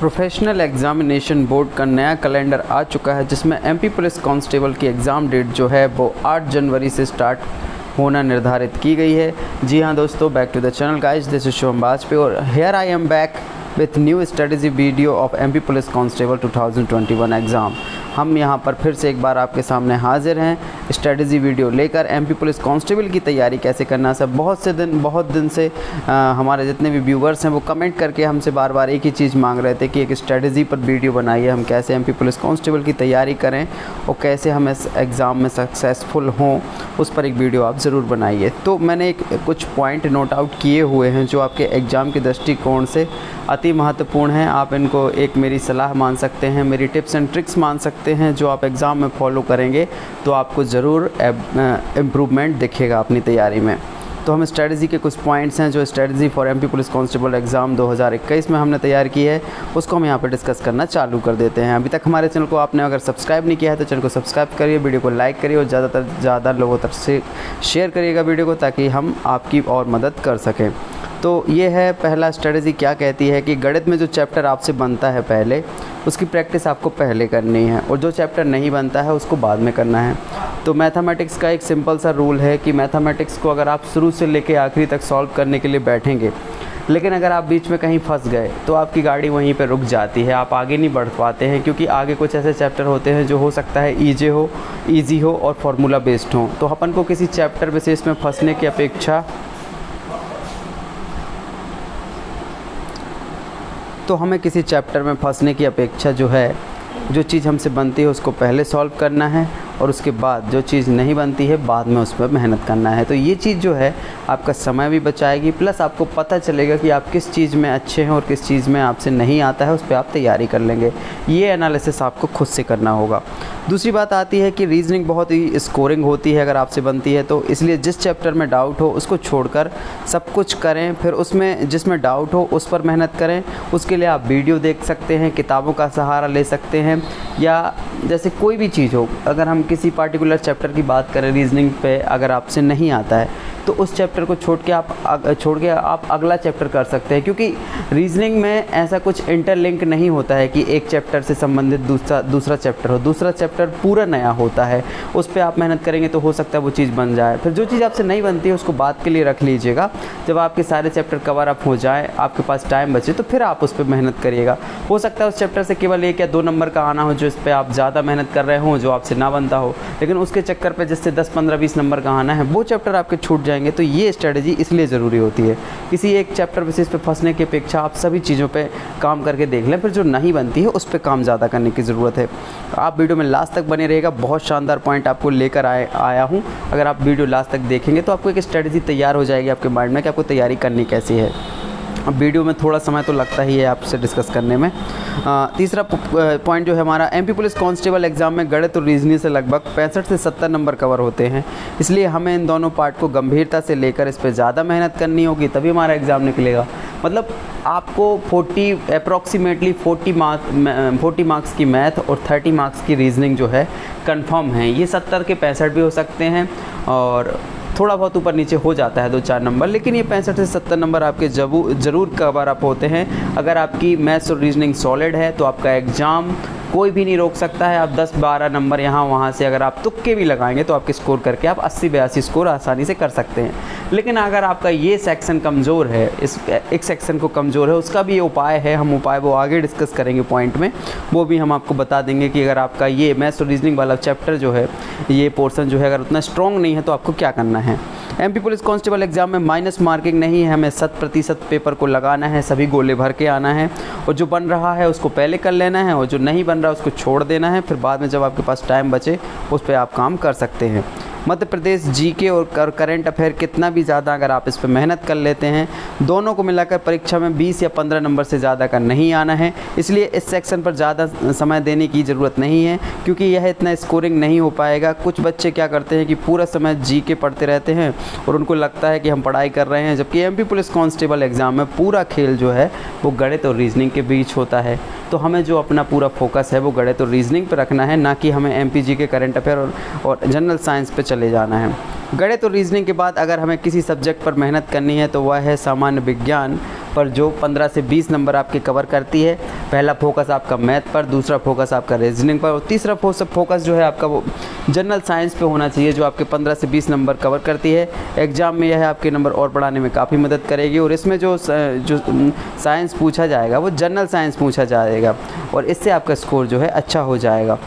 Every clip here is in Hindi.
प्रोफेशनल एग्जामिनेशन बोर्ड का नया कैलेंडर आ चुका है, जिसमें एमपी पुलिस कांस्टेबल की एग्ज़ाम डेट जो है वो 8 जनवरी से स्टार्ट होना निर्धारित की गई है। जी हाँ दोस्तों, back to the channel guys, this is Shubham Vajpayee और here I am back with new strategy video of MP police constable 2021 exam. हम यहाँ पर फिर से एक बार आपके सामने हाजिर हैं स्ट्रेटजी वीडियो लेकर। एमपी पुलिस कांस्टेबल की तैयारी कैसे करना है। बहुत दिन से हमारे जितने भी व्यूवर्स हैं वो कमेंट करके हमसे बार बार एक ही चीज़ मांग रहे थे कि एक स्ट्रेटजी पर वीडियो बनाइए, हम कैसे एमपी पुलिस कांस्टेबल की तैयारी करें और कैसे हम इस एग्ज़ाम में सक्सेसफुल हों, उस पर एक वीडियो आप ज़रूर बनाइए। तो मैंने कुछ पॉइंट नोट आउट किए हुए हैं जो आपके एग्ज़ाम के दृष्टिकोण से अति महत्वपूर्ण हैं। आप इनको एक मेरी सलाह मान सकते हैं, मेरी टिप्स एंड ट्रिक्स मान सकते हैं, जो आप एग्ज़ाम में फॉलो करेंगे तो आपको ज़रूर इम्प्रूवमेंट दिखेगा अपनी तैयारी में। तो हम स्ट्रेटजी के कुछ पॉइंट्स हैं जो strategy for MP police constable exam 2021 में हमने तैयार की है, उसको हम यहाँ पर डिस्कस करना चालू कर देते हैं। अभी तक हमारे चैनल को आपने अगर सब्सक्राइब नहीं किया है तो चैनल को सब्सक्राइब करिए, वीडियो को लाइक करिए और ज़्यादा लोगों तक से शेयर करिएगा वीडियो को, ताकि हम आपकी और मदद कर सकें। तो ये है पहला स्ट्रेटजी, क्या कहती है कि गणित में जो चैप्टर आपसे बनता है पहले, उसकी प्रैक्टिस आपको पहले करनी है और जो चैप्टर नहीं बनता है उसको बाद में करना है। तो मैथमेटिक्स का एक सिंपल सा रूल है कि मैथमेटिक्स को अगर आप शुरू से लेकर आखिरी तक सॉल्व करने के लिए बैठेंगे, लेकिन अगर आप बीच में कहीं फंस गए तो आपकी गाड़ी वहीं पर रुक जाती है, आप आगे नहीं बढ़ पाते हैं, क्योंकि आगे कुछ ऐसे चैप्टर होते हैं जो हो सकता है ईजी हो और फार्मूला बेस्ड हो। तो अपन को किसी चैप्टर विशेष में फंसने की अपेक्षा हमें किसी चैप्टर में फंसने की अपेक्षा जो है, जो चीज़ हमसे बनती है उसको पहले सॉल्व करना है और उसके बाद जो चीज़ नहीं बनती है बाद में उस पर मेहनत करना है। तो ये चीज़ जो है आपका समय भी बचाएगी, प्लस आपको पता चलेगा कि आप किस चीज़ में अच्छे हैं और किस चीज़ में आपसे नहीं आता है, उस पर आप तैयारी कर लेंगे। ये एनालिसिस आपको खुद से करना होगा। दूसरी बात आती है कि रीजनिंग बहुत ही स्कोरिंग होती है अगर आपसे बनती है, तो इसलिए जिस चैप्टर में डाउट हो उसको छोड़कर सब कुछ करें, फिर उसमें जिसमें डाउट हो उस पर मेहनत करें। उसके लिए आप वीडियो देख सकते हैं, किताबों का सहारा ले सकते हैं, या जैसे कोई भी चीज़ हो, अगर हम किसी पार्टिकुलर चैप्टर की बात करें रीजनिंग पे, अगर आपसे नहीं आता है तो उस चैप्टर को छोड़ के आप अगला चैप्टर कर सकते हैं, क्योंकि रीजनिंग में ऐसा कुछ इंटरलिंक नहीं होता है कि एक चैप्टर से संबंधित दूसरा चैप्टर हो, दूसरा चैप्टर पूरा नया होता है। उस पर आप मेहनत करेंगे तो हो सकता है वो चीज़ बन जाए। फिर जो चीज़ आपसे नहीं बनती है उसको बात के लिए रख लीजिएगा, जब आपके सारे चैप्टर कवर अप हो जाए, आपके पास टाइम बचे, तो फिर आप उस पर मेहनत करिएगा। हो सकता है उस चैप्टर से केवल 1 या 2 नंबर का आना हो, जो इस पर आप ज़्यादा मेहनत कर रहे हो, जो आपसे ना बनता हो, लेकिन उसके चक्कर पर जिससे 10, 15, 20 नंबर का आना है, वो चैप्टर आपके छूट जाएंगे। तो ये स्ट्रेटजी इसलिए ज़रूरी होती है। किसी एक चैप्टर विशेष पे फंसने की अपेक्षा आप सभी चीज़ों पे काम करके देख लें, फिर जो नहीं बनती है उस पे काम ज़्यादा करने की ज़रूरत है। आप वीडियो में लास्ट तक बने रहिएगा, बहुत शानदार पॉइंट आपको लेकर आया हूँ। अगर आप वीडियो लास्ट तक देखेंगे तो आपको एक स्ट्रेटजी तैयार हो जाएगी आपके माइंड में कि आपको तैयारी करनी कैसी है। अब वीडियो में थोड़ा समय तो लगता ही है आपसे डिस्कस करने में। तीसरा पॉइंट जो है हमारा, एमपी पुलिस कांस्टेबल एग्ज़ाम में गणित और रीजनिंग से लगभग 65 से 70 नंबर कवर होते हैं, इसलिए हमें इन दोनों पार्ट को गंभीरता से लेकर इस पर ज़्यादा मेहनत करनी होगी, तभी हमारा एग्ज़ाम निकलेगा। मतलब आपको अप्रॉक्सीमेटली 40 मार्क्स की मैथ और 30 मार्क्स की रीजनिंग जो है कंफर्म है। ये 70 के 65 भी हो सकते हैं और थोड़ा बहुत ऊपर नीचे हो जाता है 2-4 नंबर, लेकिन ये 65 से 70 नंबर आपके ज़रूर कवर अप होते हैं। अगर आपकी मैथ्स और रीजनिंग सॉलिड है तो आपका एग्ज़ाम कोई भी नहीं रोक सकता है। आप 10-12 नंबर यहाँ वहाँ से अगर आप तुक्के भी लगाएंगे तो आपके स्कोर करके आप 80-82 स्कोर आसानी से कर सकते हैं। लेकिन अगर आपका ये सेक्शन कमज़ोर है, एक सेक्शन को कमज़ोर है, उसका भी उपाय है, हम उपाय वो आगे डिस्कस करेंगे पॉइंट में, वो भी हम आपको बता देंगे कि अगर आपका ये मैथ्स और रीजनिंग वाला चैप्टर जो है, ये पोर्शन जो है अगर उतना स्ट्रॉन्ग नहीं है तो आपको क्या करना है। एमपी पुलिस कांस्टेबल एग्ज़ाम में माइनस मार्किंग नहीं है, हमें 100% पेपर को लगाना है, सभी गोले भर के आना है और जो बन रहा है उसको पहले कर लेना है और जो नहीं बन रहा उसको छोड़ देना है। फिर बाद में जब आपके पास टाइम बचे उस पर आप काम कर सकते हैं। मध्य प्रदेश जीके और करंट अफेयर कितना भी ज़्यादा अगर आप इस पर मेहनत कर लेते हैं, दोनों को मिलाकर परीक्षा में 20 या 15 नंबर से ज़्यादा का नहीं आना है। इसलिए इस सेक्शन पर ज़्यादा समय देने की ज़रूरत नहीं है, क्योंकि यह इतना स्कोरिंग नहीं हो पाएगा। कुछ बच्चे क्या करते हैं कि पूरा समय जीके पढ़ते रहते हैं और उनको लगता है कि हम पढ़ाई कर रहे हैं, जबकि एमपी पुलिस कांस्टेबल एग्ज़ाम में पूरा खेल जो है वो गणित और रीजनिंग के बीच होता है। तो हमें जो अपना पूरा फोकस है वो गणित और रीजनिंग पर रखना है, ना कि हमें एमपीजी के करंट अफेयर और जनरल साइंस पे चले जाना है। गणित और रीजनिंग के बाद अगर हमें किसी सब्जेक्ट पर मेहनत करनी है तो वह है सामान्य विज्ञान। पर जो 15 से 20 नंबर आपके कवर करती है। पहला फोकस आपका मैथ पर, दूसरा फोकस आपका रीजनिंग पर और तीसरा फोकस जो है आपका वो जनरल साइंस पे होना चाहिए, जो आपके 15 से 20 नंबर कवर करती है। एग्ज़ाम में यह है आपके नंबर और बढ़ाने में काफ़ी मदद करेगी। और इसमें जो साइंस पूछा जाएगा वो जनरल साइंस पूछा जाएगा और इससे आपका स्कोर जो है अच्छा हो जाएगा।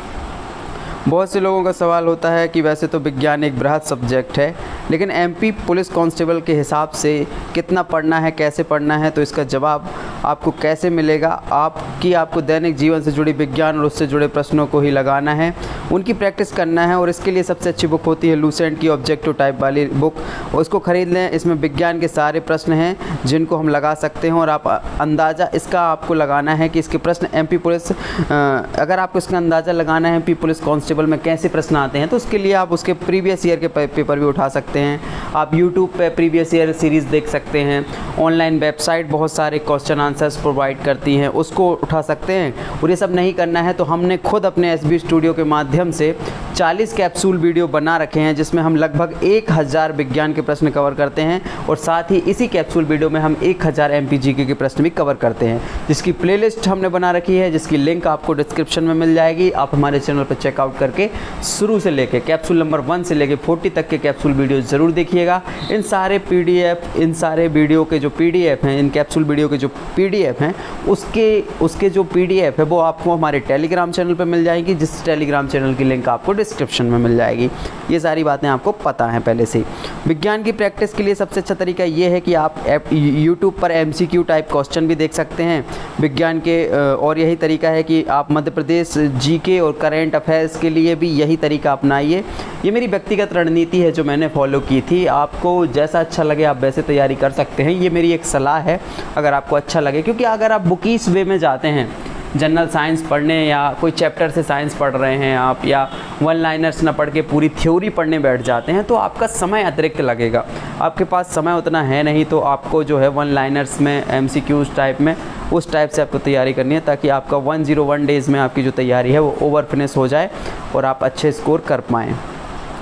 बहुत से लोगों का सवाल होता है कि वैसे तो विज्ञान एक बृहद सब्जेक्ट है, लेकिन एमपी पुलिस कांस्टेबल के हिसाब से कितना पढ़ना है, कैसे पढ़ना है, तो इसका जवाब आपको कैसे मिलेगा। आपको दैनिक जीवन से जुड़ी विज्ञान और उससे जुड़े प्रश्नों को ही लगाना है, उनकी प्रैक्टिस करना है। और इसके लिए सबसे अच्छी बुक होती है लूसेंट की ऑब्जेक्टिव टाइप वाली बुक, उसको ख़रीद लें। इसमें विज्ञान के सारे प्रश्न हैं जिनको हम लगा सकते हैं और आप अंदाज़ा इसका आपको लगाना है कि इसके प्रश्न एमपी पुलिस, अगर आपको इसका अंदाज़ा लगाना है एमपी पुलिस कांस्टेबल में कैसे प्रश्न आते हैं, तो उसके लिए आप उसके प्रीवियस ईयर के पेपर भी उठा सकते हैं। आप यूट्यूब पे प्रीवियस ईयर सीरीज़ देख सकते हैं। ऑनलाइन वेबसाइट बहुत सारे क्वेश्चन आंसर्स प्रोवाइड करती हैं, उसको उठा सकते हैं। और ये सब नहीं करना है तो हमने खुद अपने एसबी स्टूडियो के माध्यम से 40 कैप्सूल वीडियो बना रखे हैं, जिसमें हम लगभग 1000 विज्ञान के प्रश्न कवर करते हैं और साथ ही इसी कैप्सूल वीडियो में हम 1000 एमपीजीके के प्रश्न भी कवर करते हैं, जिसकी प्लेलिस्ट हमने बना रखी है, जिसकी लिंक आपको डिस्क्रिप्शन में मिल जाएगी। आप हमारे चैनल पर चेकआउट करके शुरू से लेके कैप्सूल नंबर 1 से लेके 40 तक के कैप्सूल वीडियो ज़रूर देखिएगा। इन सारे पीडीएफ, इन सारे वीडियो के जो पीडीएफ हैं, इन कैप्सूल वीडियो के जो पीडीएफ हैं, उसके जो पीडीएफ है वो आपको हमारे टेलीग्राम चैनल पर मिल जाएगी, जिस टेलीग्राम चैनल की लिंक आपको डिस्क्रिप्शन में मिल जाएगी। ये सारी बातें आपको पता हैं पहले से ही। विज्ञान की प्रैक्टिस के लिए सबसे अच्छा तरीका ये है कि आप यूट्यूब पर एमसीक्यू टाइप क्वेश्चन भी देख सकते हैं विज्ञान के, और यही तरीका है कि आप मध्य प्रदेश जीके और करेंट अफेयर्स के लिए भी यही तरीका अपनाइए। ये मेरी व्यक्तिगत रणनीति है जो मैंने फॉलो की थी। आपको जैसा अच्छा लगे आप वैसे तैयारी कर सकते हैं, ये मेरी एक सलाह है अगर आपको अच्छा लगे। क्योंकि अगर आप बुकीस वे में जाते हैं जनरल साइंस पढ़ने या कोई चैप्टर से साइंस पढ़ रहे हैं आप, या वन लाइनर्स ना पढ़ के पूरी थ्योरी पढ़ने बैठ जाते हैं, तो आपका समय अतिरिक्त लगेगा। आपके पास समय उतना है नहीं, तो आपको जो है वन लाइनर्स में एमसीक्यूज टाइप में उस टाइप से आपको तैयारी करनी है, ताकि आपका 101 डेज़ में आपकी जो तैयारी है वो ओवर फिनिश हो जाए और आप अच्छे स्कोर कर पाएँ।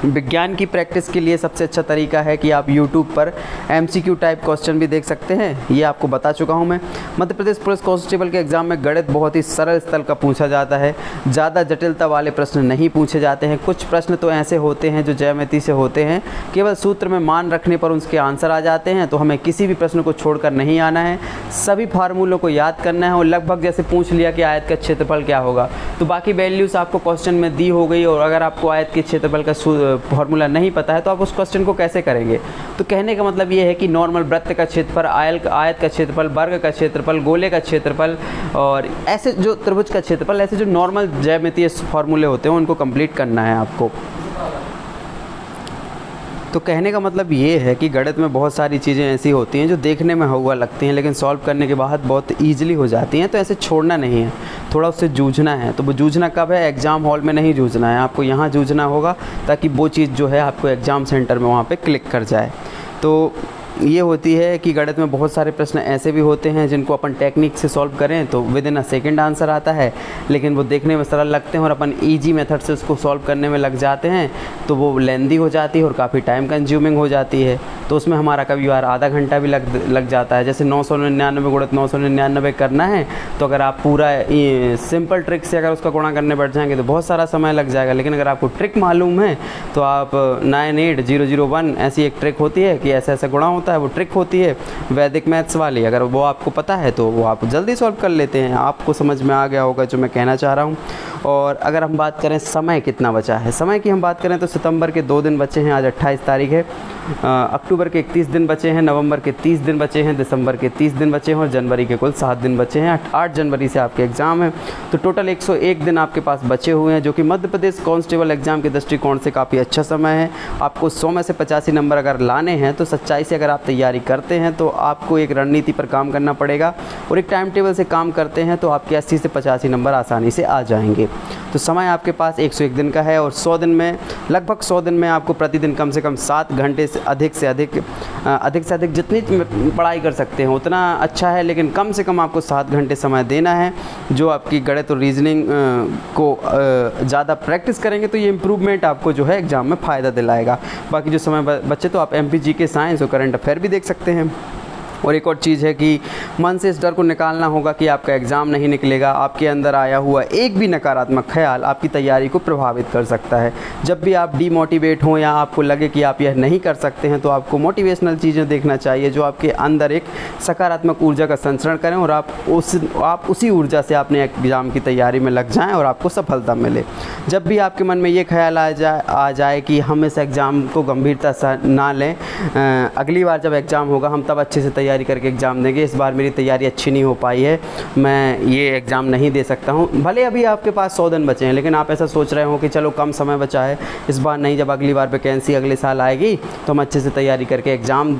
विज्ञान की प्रैक्टिस के लिए सबसे अच्छा तरीका है कि आप YouTube पर MCQ टाइप क्वेश्चन भी देख सकते हैं। ये आपको बता चुका हूँ मैं। मध्य प्रदेश पुलिस कांस्टेबल के एग्ज़ाम में गणित बहुत ही सरल स्तर का पूछा जाता है, ज़्यादा जटिलता वाले प्रश्न नहीं पूछे जाते हैं। कुछ प्रश्न तो ऐसे होते हैं जो ज्यामिति से होते हैं, केवल सूत्र में मान रखने पर उसके आंसर आ जाते हैं। तो हमें किसी भी प्रश्न को छोड़कर नहीं आना है, सभी फार्मूलों को याद करना है। और लगभग जैसे पूछ लिया कि आयत का क्षेत्रफल क्या होगा, तो बाकी वैल्यूज़ आपको क्वेश्चन में दी हो गई, और अगर आपको आयत के क्षेत्रफल का फॉर्मूला नहीं पता है तो आप उस क्वेश्चन को कैसे करेंगे। तो कहने का मतलब ये है कि नॉर्मल वृत्त का क्षेत्रफल, आयत का क्षेत्रफल, वर्ग का क्षेत्रफल, गोले का क्षेत्रफल और ऐसे जो त्रिभुज का क्षेत्रफल, ऐसे जो नॉर्मल ज्यामितीय फॉर्मूले होते हैं उनको कंप्लीट करना है आपको। तो कहने का मतलब ये है कि गणित में बहुत सारी चीज़ें ऐसी होती हैं जो देखने में हुआ लगती हैं, लेकिन सॉल्व करने के बाद बहुत ईजिली हो जाती हैं। तो ऐसे छोड़ना नहीं है, थोड़ा उससे जूझना है। तो वो जूझना कब है? एग्ज़ाम हॉल में नहीं जूझना है, आपको यहाँ जूझना होगा, ताकि वो चीज़ जो है आपको एग्ज़ाम सेंटर में वहाँ पे क्लिक कर जाए। तो ये होती है कि गणित में बहुत सारे प्रश्न ऐसे भी होते हैं जिनको अपन टेक्निक से सॉल्व करें तो with in a second answer आता है, लेकिन वो देखने में सरल लगते हैं और अपन इजी मेथड से उसको सॉल्व करने में लग जाते हैं तो वो लेंदी हो जाती है और काफ़ी टाइम कंज्यूमिंग हो जाती है। तो उसमें हमारा कभी बार आधा घंटा भी लग जाता है। जैसे 999 गुणित 999 करना है, तो अगर आप पूरा सिंपल ट्रिक से अगर उसका गुणा करने बैठ जाएंगे तो बहुत सारा समय लग जाएगा। लेकिन अगर आपको ट्रिक मालूम है तो आप 98001 ऐसी एक ट्रिक होती है कि ऐसा ऐसा गुणा होता है, वो ट्रिक होती है वैदिक मैथ्स वाली। अगर वो आपको पता है तो वो आप जल्दी सॉल्व कर लेते हैं। आपको समझ में आ गया होगा जो मैं कहना चाह रहा हूँ। और अगर हम बात करें समय कितना बचा है, समय की हम बात करें तो सितंबर के 2 दिन बचे हैं, आज 28 तारीख है। अक्टूबर के 31 दिन बचे हैं, नवंबर के 30 दिन बचे हैं, दिसंबर के 30 दिन बचे हैं और जनवरी के कुल 7 दिन बचे हैं। 8 जनवरी से आपके एग्ज़ाम है, तो टोटल 101 दिन आपके पास बचे हुए हैं, जो कि मध्य प्रदेश कांस्टेबल एग्ज़ाम के दृष्टिकोण से काफ़ी अच्छा समय है। आपको 100 में से 85 नंबर अगर लाने हैं तो सच्चाई से अगर आप तैयारी करते हैं तो आपको एक रणनीति पर काम करना पड़ेगा और एक टाइम टेबल से काम करते हैं तो आपके 80 से 85 नंबर आसानी से आ जाएंगे। तो समय आपके पास 101 दिन का है और 100 दिन में, लगभग 100 दिन में आपको प्रतिदिन कम से कम 7 घंटे से अधिक जितनी पढ़ाई कर सकते हैं उतना अच्छा है, लेकिन कम से कम आपको 7 घंटे समय देना है। जो आपकी गणित और रीजनिंग को ज़्यादा प्रैक्टिस करेंगे तो ये इम्प्रूवमेंट आपको जो है एग्ज़ाम में फ़ायदा दिलाएगा। बाकी जो समय बच्चे तो आप MPG के साइंस और करंट अफेयर भी देख सकते हैं। और एक और चीज़ है कि मन से इस डर को निकालना होगा कि आपका एग्ज़ाम नहीं निकलेगा। आपके अंदर आया हुआ एक भी नकारात्मक ख्याल आपकी तैयारी को प्रभावित कर सकता है। जब भी आप डीमोटिवेट हों या आपको लगे कि आप यह नहीं कर सकते हैं, तो आपको मोटिवेशनल चीज़ें देखना चाहिए जो आपके अंदर एक सकारात्मक ऊर्जा का संचरण करें और आप उसी ऊर्जा से अपने एग्ज़ाम की तैयारी में लग जाएँ और आपको सफलता मिले। जब भी आपके मन में ये ख्याल आ जाए कि हम इस एग्ज़ाम को गंभीरता से ना लें, अगली बार जब एग्ज़ाम होगा हम तब अच्छे से तैयारी करके एग्ज़ाम देंगे, इस बार मेरी तैयारी अच्छी नहीं हो पाई है, मैं ये एग्ज़ाम नहीं दे सकता हूँ। भले अभी आपके पास 100 दिन बचे हैं, लेकिन आप ऐसा सोच रहे हो कि चलो कम समय बचा है, इस बार नहीं, जब अगली बार वैकेंसी अगले साल आएगी तो हम अच्छे से तैयारी करके एग्ज़ाम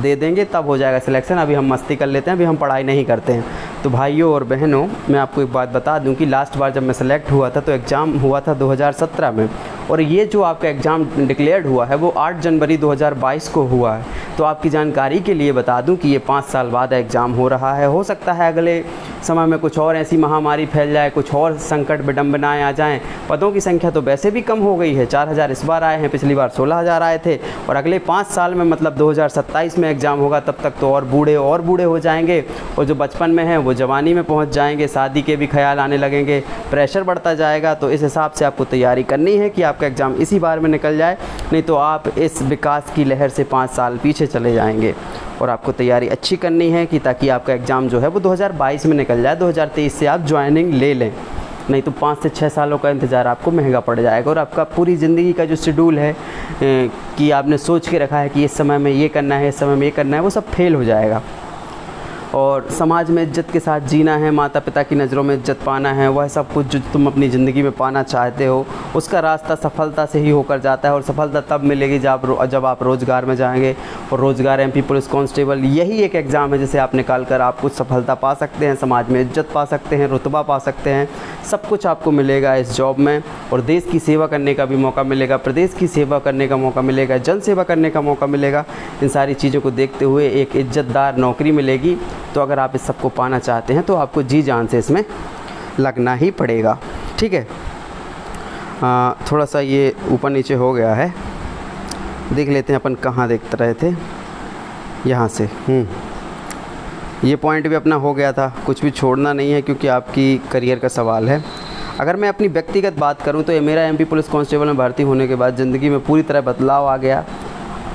दे देंगे, तब हो जाएगा सिलेक्शन। अभी हम मस्ती कर लेते हैं, अभी हम पढ़ाई नहीं करते हैं। तो भाइयों और बहनों, मैं आपको एक बात बता दूं कि लास्ट बार जब मैं सेलेक्ट हुआ था तो एग्ज़ाम हुआ था 2017 में, और ये जो आपका एग्ज़ाम डिक्लेयर्ड हुआ है वो 8 जनवरी 2022 को हुआ है। तो आपकी जानकारी के लिए बता दूं कि ये 5 साल बाद एग्ज़ाम हो रहा है। हो सकता है अगले समय में कुछ और ऐसी महामारी फैल जाए, कुछ और संकट विडंबनाएँ आ जाएं। पदों की संख्या तो वैसे भी कम हो गई है, 4000 इस बार आए हैं, पिछली बार 16000 आए थे, और अगले 5 साल में मतलब 2027 में एग्ज़ाम होगा, तब तक तो और बूढ़े हो जाएंगे, और जो बचपन में हैं वो जवानी में पहुंच जाएंगे, शादी के भी ख्याल आने लगेंगे, प्रेशर बढ़ता जाएगा। तो इस हिसाब से आपको तैयारी करनी है कि आपका एग्ज़ाम इसी बार में निकल जाए, नहीं तो आप इस विकास की लहर से 5 साल पीछे चले जाएंगे। और आपको तैयारी अच्छी करनी है कि ताकि आपका एग्ज़ाम जो है वो 2022 में निकल जाए, 2023 से आप ज्वाइनिंग ले लें, नहीं तो 5 से 6 सालों का इंतज़ार आपको महंगा पड़ जाएगा। और आपका पूरी ज़िंदगी का जो शेड्यूल है कि आपने सोच के रखा है कि इस समय में ये करना है, इस समय में ये करना है, वो सब फेल हो जाएगा। और समाज में इज़्ज़त के साथ जीना है, माता पिता की नज़रों में इज़्ज़त पाना है, वह सब कुछ जो तुम अपनी ज़िंदगी में पाना चाहते हो, उसका रास्ता सफलता से ही होकर जाता है। और सफलता तब मिलेगी जब आप रोज़गार में जाएंगे, और रोज़गार MP पुलिस कांस्टेबल यही एक एग्ज़ाम है जिसे आप निकाल कर आप कुछ सफलता पा सकते हैं, समाज में इज़्ज़त पा सकते हैं, रुतबा पा सकते हैं, सब कुछ आपको मिलेगा इस जॉब में। और देश की सेवा करने का भी मौका मिलेगा, प्रदेश की सेवा करने का मौका मिलेगा, जन सेवा करने का मौका मिलेगा। इन सारी चीज़ों को देखते हुए एक इज़्ज़तदार नौकरी मिलेगी। तो अगर आप इस सबको पाना चाहते हैं तो आपको जी जान से इसमें लगना ही पड़ेगा, ठीक है। थोड़ा सा ये ऊपर नीचे हो गया है, देख लेते हैं अपन कहाँ देखते रहे थे, यहाँ से ये पॉइंट भी अपना हो गया था, कुछ भी छोड़ना नहीं है क्योंकि आपकी करियर का सवाल है। अगर मैं अपनी व्यक्तिगत बात करूं तो ये मेरा MP पुलिस कांस्टेबल में भर्ती होने के बाद ज़िंदगी में पूरी तरह बदलाव आ गया।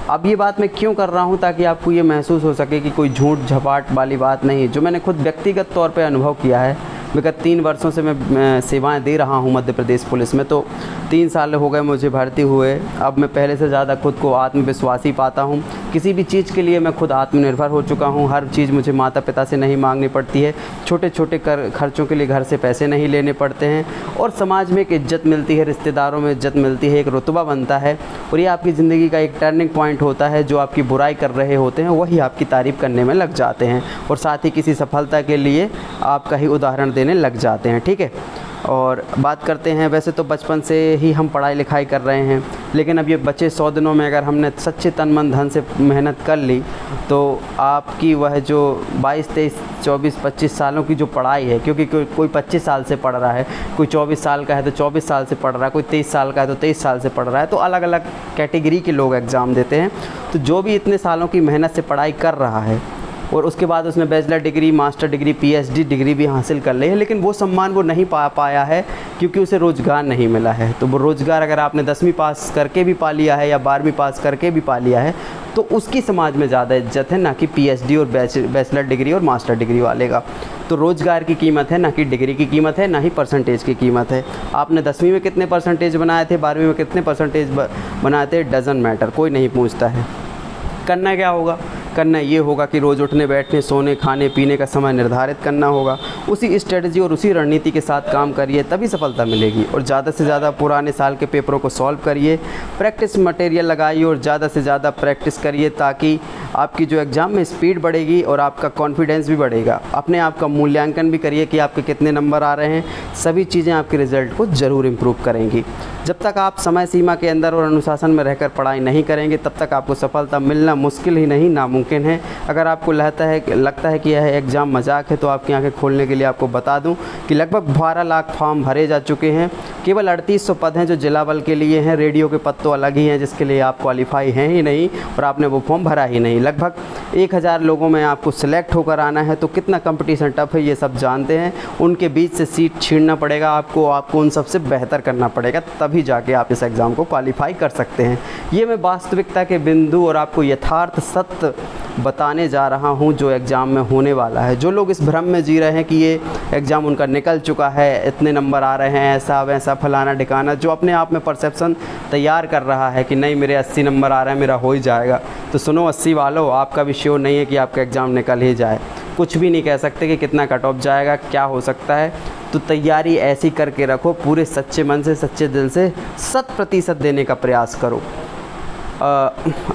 अब ये बात मैं क्यों कर रहा हूँ, ताकि आपको ये महसूस हो सके कि कोई झूठ झपाट वाली बात नहीं, जो मैंने खुद व्यक्तिगत तौर पे अनुभव किया है। विगत 3 वर्षों से मैं सेवाएं दे रहा हूं मध्य प्रदेश पुलिस में, तो 3 साल हो गए मुझे भर्ती हुए। अब मैं पहले से ज़्यादा खुद को आत्मविश्वासी पाता हूं, किसी भी चीज़ के लिए मैं खुद आत्मनिर्भर हो चुका हूं। हर चीज़ मुझे माता पिता से नहीं मांगनी पड़ती है, छोटे छोटे खर्चों के लिए घर से पैसे नहीं लेने पड़ते हैं, और समाज में एक इज़्ज़त मिलती है, रिश्तेदारों में इज़्ज़त मिलती है, एक रुतबा बनता है। और ये आपकी ज़िंदगी का एक टर्निंग पॉइंट होता है। जो आपकी बुराई कर रहे होते हैं वही आपकी तारीफ़ करने में लग जाते हैं, और साथ ही किसी सफलता के लिए आपका ही उदाहरण देने लग जाते हैं, ठीक है। और बात करते हैं, वैसे तो बचपन से ही हम पढ़ाई लिखाई कर रहे हैं, लेकिन अब ये बचे 100 दिनों में अगर हमने सच्चे तन मन धन से मेहनत कर ली तो आपकी वह जो 22, 23, 24, 25 सालों की जो पढ़ाई है, क्योंकि कोई 25 साल से पढ़ रहा है, कोई 24 साल का है तो 24 साल से पढ़ रहा है, कोई 23 साल का है तो 23 साल से पढ़ रहा है, तो अलग अलग कैटेगरी के लोग एग्ज़ाम देते हैं। तो जो भी इतने सालों की मेहनत से पढ़ाई कर रहा है और उसके बाद उसने bachelor degree, master degree, PhD degree भी हासिल कर ली है, लेकिन वो सम्मान वो नहीं पा पाया है क्योंकि उसे रोज़गार नहीं मिला है। तो वो रोज़गार अगर आपने 10वीं पास करके भी पा लिया है या 12वीं पास करके भी पा लिया है तो उसकी समाज में ज़्यादा इज्जत है, ना कि PhD और बैचलर डिग्री और मास्टर डिग्री वाले का। तो रोज़गार की कीमत है, ना कि डिग्री की कीमत है, ना ही परसेंटेज की कीमत है। आपने 10वीं में कितने परसेंटेज बनाए थे, 12वीं में कितने परसेंटेज बनाए थे, डजंट मैटर, कोई नहीं पूछता है। करना क्या होगा, करना ये होगा कि रोज़ उठने बैठने, सोने, खाने पीने का समय निर्धारित करना होगा। उसी स्ट्रेटजी और उसी रणनीति के साथ काम करिए, तभी सफलता मिलेगी। और ज़्यादा से ज़्यादा पुराने साल के पेपरों को सॉल्व करिए, प्रैक्टिस मटेरियल लगाइए और ज़्यादा से ज़्यादा प्रैक्टिस करिए, ताकि आपकी जो एग्ज़ाम में स्पीड बढ़ेगी और आपका कॉन्फिडेंस भी बढ़ेगा। अपने आप का मूल्यांकन भी करिए कि आपके कितने नंबर आ रहे हैं। सभी चीज़ें आपके रिज़ल्ट को ज़रूर इम्प्रूव करेंगी। जब तक आप समय सीमा के अंदर और अनुशासन में रहकर पढ़ाई नहीं करेंगे तब तक आपको सफलता मिलना मुश्किल ही नहीं नामुमकिन है। अगर आपको लगता है कि यह एग्ज़ाम मजाक है तो आपकी आंखें खोलने के लिए आपको बता दूं कि लगभग 12 लाख फॉर्म भरे जा चुके हैं। केवल 3800 पद हैं जो जिला बल के लिए हैं। रेडियो के पद तो अलग ही हैं जिसके लिए आप क्वालिफाई हैं ही नहीं और आपने वो फॉर्म भरा ही नहीं। लगभग 1000 लोगों में आपको सिलेक्ट होकर आना है, तो कितना कंपटीशन टफ है ये सब जानते हैं। उनके बीच से सीट छीनना पड़ेगा आपको उन सबसे बेहतर करना पड़ेगा, तभी जाके आप इस एग्ज़ाम को क्वालिफाई कर सकते हैं। ये मैं वास्तविकता के बिंदु और आपको यथार्थ सत्य बताने जा रहा हूँ जो एग्ज़ाम में होने वाला है। जो लोग इस भ्रम में जी रहे हैं कि ये एग्ज़ाम उनका निकल चुका है, इतने नंबर आ रहे हैं, ऐसा वैसा फलाना ढिकाना, जो अपने आप में परसेप्शन तैयार कर रहा है कि नहीं मेरे 80 नंबर आ रहे हैं, मेरा हो ही जाएगा, तो सुनो 80 वालों, आपका भी श्योर नहीं है कि आपका एग्ज़ाम निकल ही जाए। कुछ भी नहीं कह सकते कि कितना कट ऑफ जाएगा, क्या हो सकता है। तो तैयारी ऐसी करके रखो, पूरे सच्चे मन से सच्चे दिल से 100% देने का प्रयास करो।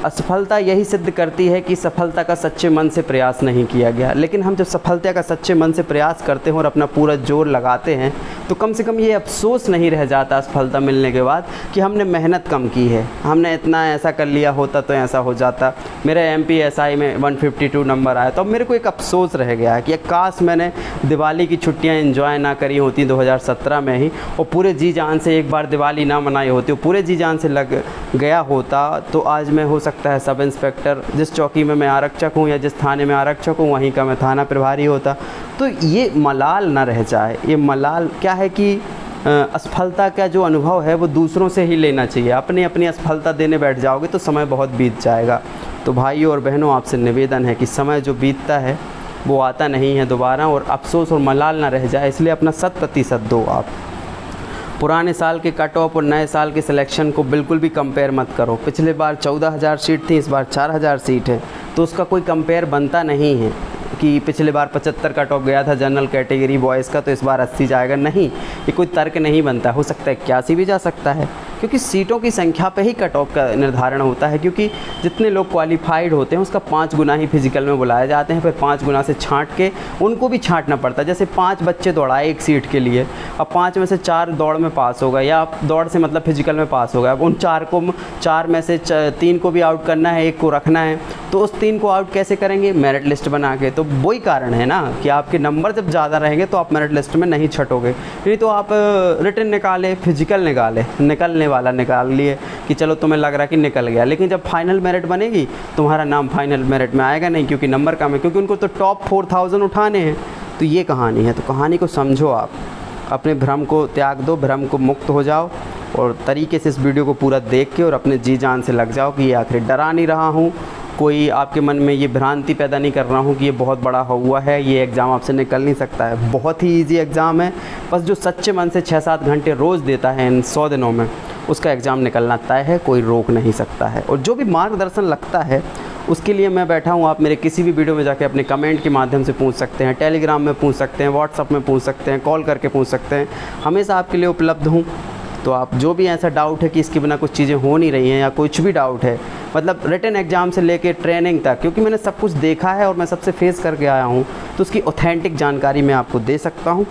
असफलता यही सिद्ध करती है कि सफलता का सच्चे मन से प्रयास नहीं किया गया। लेकिन हम जब सफलता का सच्चे मन से प्रयास करते हैं और अपना पूरा जोर लगाते हैं, तो कम से कम ये अफसोस नहीं रह जाता सफलता मिलने के बाद कि हमने मेहनत कम की है, हमने इतना ऐसा कर लिया होता तो ऐसा हो जाता। मेरे MPSI में 152 नंबर आया, तो अब मेरे को एक अफसोस रह गया है कि काश मैंने दिवाली की छुट्टियाँ एंजॉय ना करी होती 2017 में ही, और पूरे जी जान से एक बार दिवाली ना मनाई होती, पूरे जी जान से लग गया होता, तो आज मैं हो सकता है सब इंस्पेक्टर, जिस चौकी में मैं आरक्षक हूँ या जिस थाने में आरक्षक हूँ वहीं का मैं थाना प्रभारी होता। तो ये मलाल ना रह जाए। ये मलाल क्या है कि असफलता का जो अनुभव है वो दूसरों से ही लेना चाहिए। अपनी अपनी असफलता देने बैठ जाओगे तो समय बहुत बीत जाएगा। तो भाइयों और बहनों, आपसे निवेदन है कि समय जो बीतता है वो आता नहीं है दोबारा, और अफसोस और मलाल ना रह जाए, इसलिए अपना 100% दो। आप पुराने साल के कट ऑफ और नए साल के सिलेक्शन को बिल्कुल भी कंपेयर मत करो। पिछले बार 14,000 सीट थी, इस बार 4,000 सीट है, तो उसका कोई कंपेयर बनता नहीं है कि पिछले बार 75 कट ऑफ गया था जनरल कैटेगरी बॉयज़ का, तो इस बार 80 जाएगा। नहीं, ये कोई तर्क नहीं बनता। हो सकता है 81 भी जा सकता है, क्योंकि सीटों की संख्या पे ही कट ऑफ का निर्धारण होता है। क्योंकि जितने लोग क्वालिफाइड होते हैं उसका 5 गुना ही फिजिकल में बुलाए जाते हैं, फिर 5 गुना से छांट के उनको भी छांटना पड़ता है। जैसे 5 बच्चे दौड़ाए एक सीट के लिए, अब 5 में से 4 दौड़ में पास हो गए, या दौड़ से मतलब फिजिकल में पास हो गए। अब उन 4 में से 3 को भी आउट करना है, 1 को रखना है, तो उस 3 को आउट कैसे करेंगे? मेरिट लिस्ट बना के। तो वही कारण है ना कि आपके नंबर जब ज़्यादा रहेंगे तो आप मेरिट लिस्ट में नहीं छटोगे। नहीं तो आप रिटन निकाले, फिजिकल निकलने वाला निकाल लिए कि चलो तुम्हें लग रहा है कि निकल गया, लेकिन जब फाइनल मेरिट बनेगी तुम्हारा नाम फाइनल मेरिट में आएगा नहीं, क्योंकि नंबर कम है, क्योंकि उनको तो टॉप 4000 उठाने हैं। तो ये कहानी है। तो कहानी को समझो, आप अपने भ्रम को त्याग दो, भ्रम को मुक्त हो जाओ, और तरीके से इस वीडियो को पूरा देख के और अपने जी जान से लग जाओ कि ये आखिर डरा नहीं रहा हूँ, कोई आपके मन में ये भ्रांति पैदा नहीं कर रहा हूँ कि ये बहुत बड़ा हुआ है, ये एग्ज़ाम आपसे निकल नहीं सकता है। बहुत ही इजी एग्ज़ाम है, बस जो सच्चे मन से 6-7 घंटे रोज़ देता है इन 100 दिनों में, उसका एग्ज़ाम निकलना तय है, कोई रोक नहीं सकता है। और जो भी मार्गदर्शन लगता है उसके लिए मैं बैठा हूँ। आप मेरे किसी भी वीडियो में जाके अपने कमेंट के माध्यम से पूछ सकते हैं, टेलीग्राम में पूछ सकते हैं, व्हाट्सअप में पूछ सकते हैं, कॉल करके पूछ सकते हैं, हमेशा आपके लिए उपलब्ध हूँ। तो आप जो भी ऐसा डाउट है कि इसके बिना कुछ चीज़ें हो नहीं रही हैं, या कुछ भी डाउट है, मतलब रिटन एग्ज़ाम से लेके ट्रेनिंग तक, क्योंकि मैंने सब कुछ देखा है और मैं सबसे फेस करके आया हूँ, तो उसकी ऑथेंटिक जानकारी मैं आपको दे सकता हूँ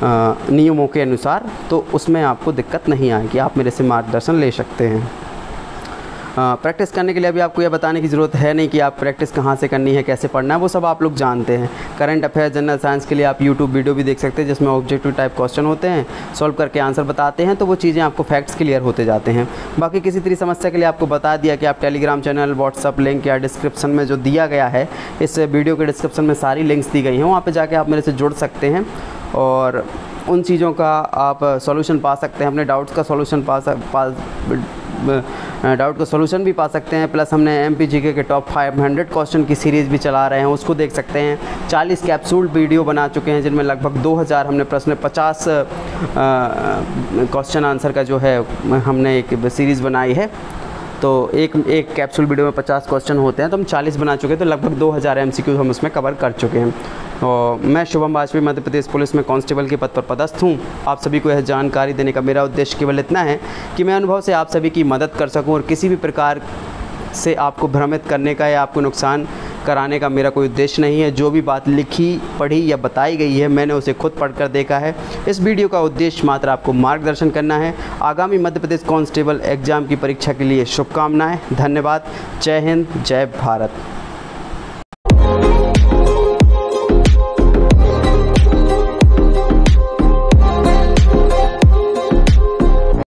नियमों के अनुसार। तो उसमें आपको दिक्कत नहीं आएगी, आप मेरे से मार्गदर्शन ले सकते हैं। प्रैक्टिस करने के लिए अभी आपको यह बताने की ज़रूरत है नहीं कि आप प्रैक्टिस कहाँ से करनी है, कैसे पढ़ना है, वो सब आप लोग जानते हैं। करंट अफेयर, जनरल साइंस के लिए आप यूट्यूब वीडियो भी देख सकते हैं जिसमें ऑब्जेक्टिव टाइप क्वेश्चन होते हैं, सॉल्व करके आंसर बताते हैं, तो वो चीज़ें आपको फैक्ट्स क्लियर होते जाते हैं। बाकी किसी तरह समस्या के लिए आपको बता दिया कि आप टेलीग्राम चैनल, व्हाट्सअप लिंक या डिस्क्रिप्शन में जो दिया गया है, इस वीडियो के डिस्क्रिप्शन में सारी लिंक्स दी गई हैं, वहाँ पर जाके आप मेरे से जुड़ सकते हैं और उन चीज़ों का आप सॉल्यूशन पा सकते हैं, अपने डाउट्स का सॉल्यूशन डाउट का सॉल्यूशन भी पा सकते हैं। प्लस हमने MPGK के टॉप 500 क्वेश्चन की सीरीज़ भी चला रहे हैं, उसको देख सकते हैं। 40 कैप्सूल वीडियो बना चुके हैं जिनमें लगभग 2000 हमने प्रश्न 50 क्वेश्चन आंसर का जो है हमने एक सीरीज़ बनाई है। तो एक कैप्सूल वीडियो में 50 क्वेश्चन होते हैं, तो हम 40 बना चुके हैं, तो लगभग 2000 MCQ हम उसमें कवर कर चुके हैं। और मैं शुभम वाजपेयी मध्य प्रदेश पुलिस में कांस्टेबल के पद पर पदस्थ हूँ। आप सभी को यह जानकारी देने का मेरा उद्देश्य केवल इतना है कि मैं अनुभव से आप सभी की मदद कर सकूँ, और किसी भी प्रकार से आपको भ्रमित करने का या आपको नुकसान कराने का मेरा कोई उद्देश्य नहीं है। जो भी बात लिखी, पढ़ी या बताई गई है, मैंने उसे खुद पढ़कर देखा है। इस वीडियो का उद्देश्य मात्र आपको मार्गदर्शन करना है। आगामी मध्य प्रदेश कांस्टेबल एग्ज़ाम की परीक्षा के लिए शुभकामनाएं। धन्यवाद। जय हिंद, जय भारत।